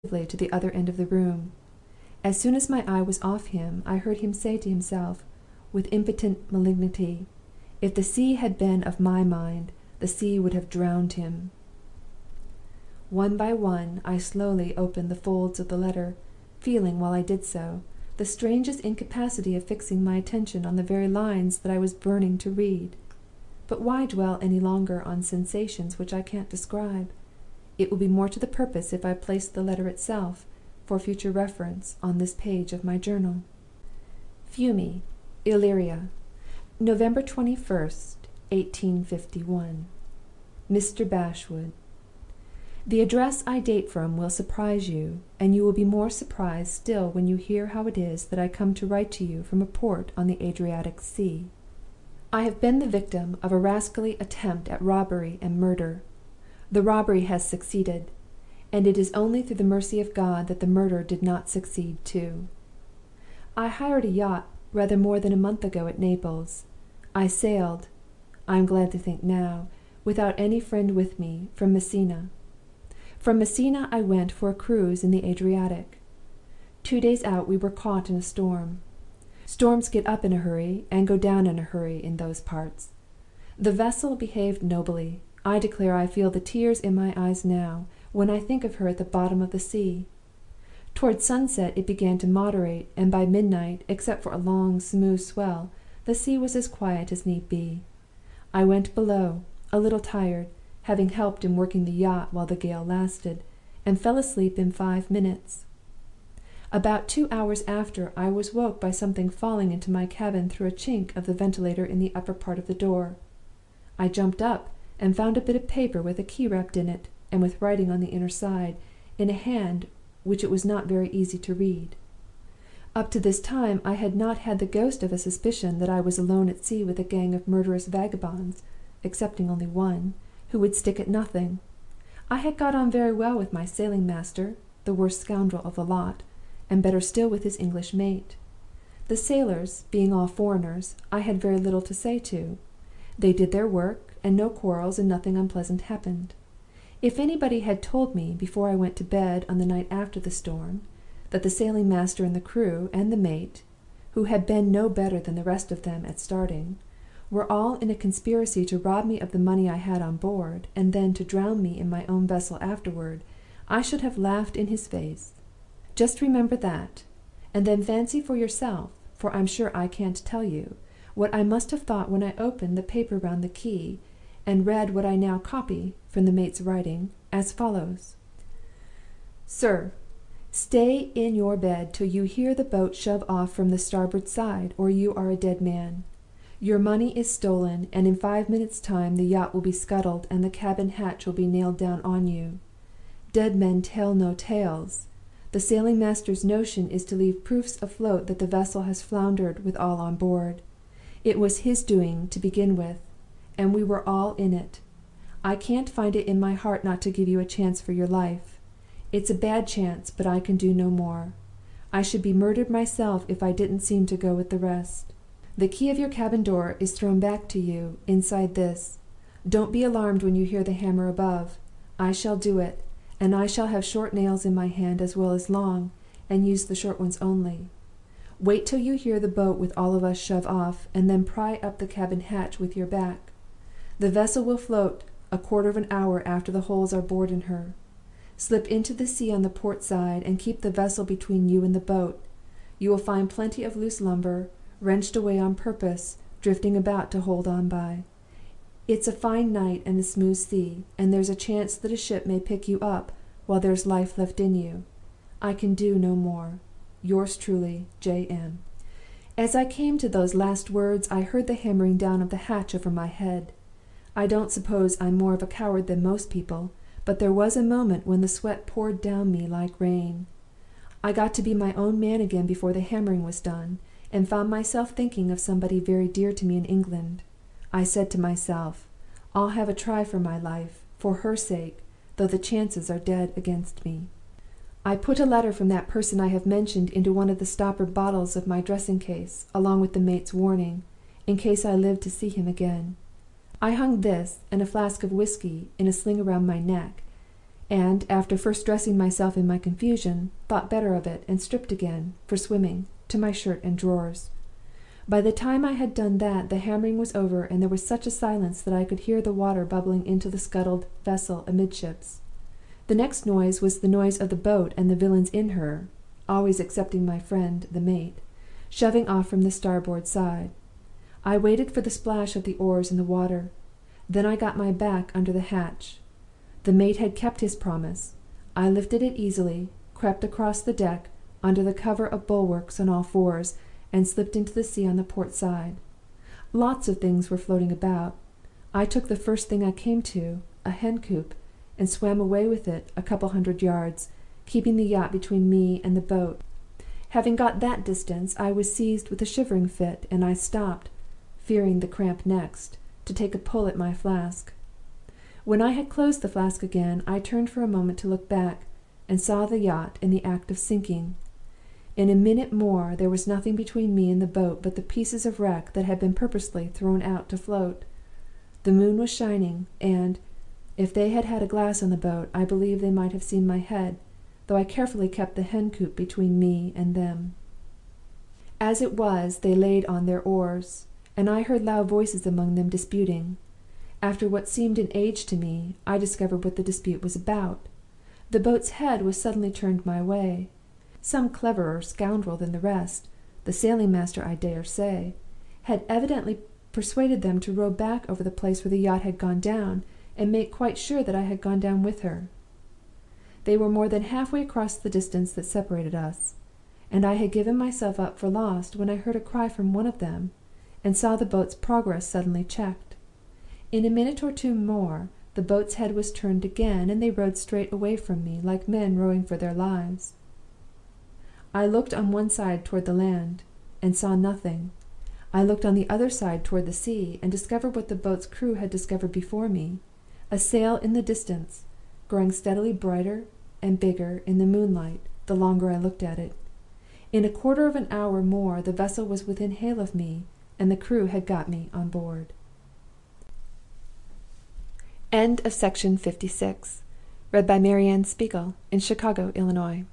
to the other end of the room. As soon as my eye was off him, I heard him say to himself, with impotent malignity, "If the sea had been of my mind, the sea would have drowned him." One by one I slowly opened the folds of the letter, feeling, while I did so, the strangest incapacity of fixing my attention on the very lines that I was burning to read. But why dwell any longer on sensations which I can't describe? It will be more to the purpose if I place the letter itself, for future reference, on this page of my journal. Fiume, Illyria, November 21st, 1851. Mr. Bashwood. The address I date from will surprise you, and you will be more surprised still when you hear how it is that I come to write to you from a port on the Adriatic Sea. I have been the victim of a rascally attempt at robbery and murder. The robbery has succeeded, and it is only through the mercy of God that the murder did not succeed too. I hired a yacht rather more than a month ago at Naples. I sailed, I am glad to think now, without any friend with me, from Messina. From Messina I went for a cruise in the Adriatic. 2 days out we were caught in a storm. Storms get up in a hurry, and go down in a hurry, in those parts. The vessel behaved nobly. I declare I feel the tears in my eyes now, when I think of her at the bottom of the sea. Toward sunset it began to moderate, and by midnight, except for a long, smooth swell, the sea was as quiet as need be. I went below, a little tired, having helped in working the yacht while the gale lasted, and fell asleep in 5 minutes. About 2 hours after, I was woke by something falling into my cabin through a chink of the ventilator in the upper part of the door. I jumped up, and found a bit of paper with a key wrapped in it, and with writing on the inner side, in a hand which it was not very easy to read. Up to this time I had not had the ghost of a suspicion that I was alone at sea with a gang of murderous vagabonds, excepting only one, who would stick at nothing. I had got on very well with my sailing master, the worst scoundrel of the lot, and better still with his English mate. The sailors, being all foreigners, I had very little to say to. They did their work, and no quarrels and nothing unpleasant happened. If anybody had told me, before I went to bed on the night after the storm, that the sailing master and the crew and the mate, who had been no better than the rest of them at starting, were all in a conspiracy to rob me of the money I had on board, and then to drown me in my own vessel afterward, I should have laughed in his face. Just remember that, and then fancy for yourself, for I'm sure I can't tell you, what I must have thought when I opened the paper round the key, and read what I now copy from the mate's writing, as follows: "Sir, stay in your bed till you hear the boat shove off from the starboard side, or you are a dead man. Your money is stolen, and in 5 minutes' time the yacht will be scuttled, and the cabin hatch will be nailed down on you. Dead men tell no tales. The sailing master's notion is to leave proofs afloat that the vessel has floundered with all on board. It was his doing, to begin with, and we were all in it. I can't find it in my heart not to give you a chance for your life. It's a bad chance, but I can do no more. I should be murdered myself if I didn't seem to go with the rest. The key of your cabin door is thrown back to you, inside this. Don't be alarmed when you hear the hammer above. I shall do it, and I shall have short nails in my hand as well as long, and use the short ones only. Wait till you hear the boat with all of us shove off, and then pry up the cabin hatch with your back. The vessel will float a quarter of an hour after the holes are bored in her. Slip into the sea on the port side, and keep the vessel between you and the boat. You will find plenty of loose lumber, wrenched away on purpose, drifting about to hold on by. It's a fine night and a smooth sea, and there's a chance that a ship may pick you up while there's life left in you. I can do no more. Yours truly, J.M." As I came to those last words, I heard the hammering down of the hatch over my head. I don't suppose I'm more of a coward than most people, but there was a moment when the sweat poured down me like rain. I got to be my own man again before the hammering was done, and found myself thinking of somebody very dear to me in England. I said to myself, "I'll have a try for my life, for her sake, though the chances are dead against me." I put a letter from that person I have mentioned into one of the stoppered bottles of my dressing case, along with the mate's warning, in case I lived to see him again. I hung this and a flask of whisky in a sling around my neck, and, after first dressing myself in my confusion, thought better of it, and stripped again, for swimming, to my shirt and drawers. By the time I had done that, the hammering was over, and there was such a silence that I could hear the water bubbling into the scuttled vessel amidships. The next noise was the noise of the boat and the villains in her (always excepting my friend the mate) shoving off from the starboard side. I waited for the splash of the oars in the water. Then I got my back under the hatch. The mate had kept his promise. I lifted it easily, crept across the deck, under the cover of bulwarks on all fours, and slipped into the sea on the port side. Lots of things were floating about. I took the first thing I came to, a hen coop, and swam away with it a couple 100 yards, keeping the yacht between me and the boat. Having got that distance, I was seized with a shivering fit, and I stopped, fearing the cramp next, to take a pull at my flask. When I had closed the flask again, I turned for a moment to look back, and saw the yacht in the act of sinking. In a minute more there was nothing between me and the boat but the pieces of wreck that had been purposely thrown out to float. The moon was shining, and, if they had had a glass on the boat, I believe they might have seen my head, though I carefully kept the hen coop between me and them. As it was, they laid on their oars, and I heard loud voices among them disputing. After what seemed an age to me, I discovered what the dispute was about. The boat's head was suddenly turned my way. Some cleverer scoundrel than the rest, the sailing master I dare say, had evidently persuaded them to row back over the place where the yacht had gone down, and make quite sure that I had gone down with her. They were more than half-way across the distance that separated us, and I had given myself up for lost when I heard a cry from one of them, and saw the boat's progress suddenly checked. In a minute or two more the boat's head was turned again, and they rowed straight away from me, like men rowing for their lives. I looked on one side toward the land, and saw nothing. I looked on the other side toward the sea, and discovered what the boat's crew had discovered before me, a sail in the distance, growing steadily brighter and bigger in the moonlight the longer I looked at it. In a quarter of an hour more the vessel was within hail of me, and the crew had got me on board. End of Section 56. Read by Marianne Spiegel in Chicago, Illinois.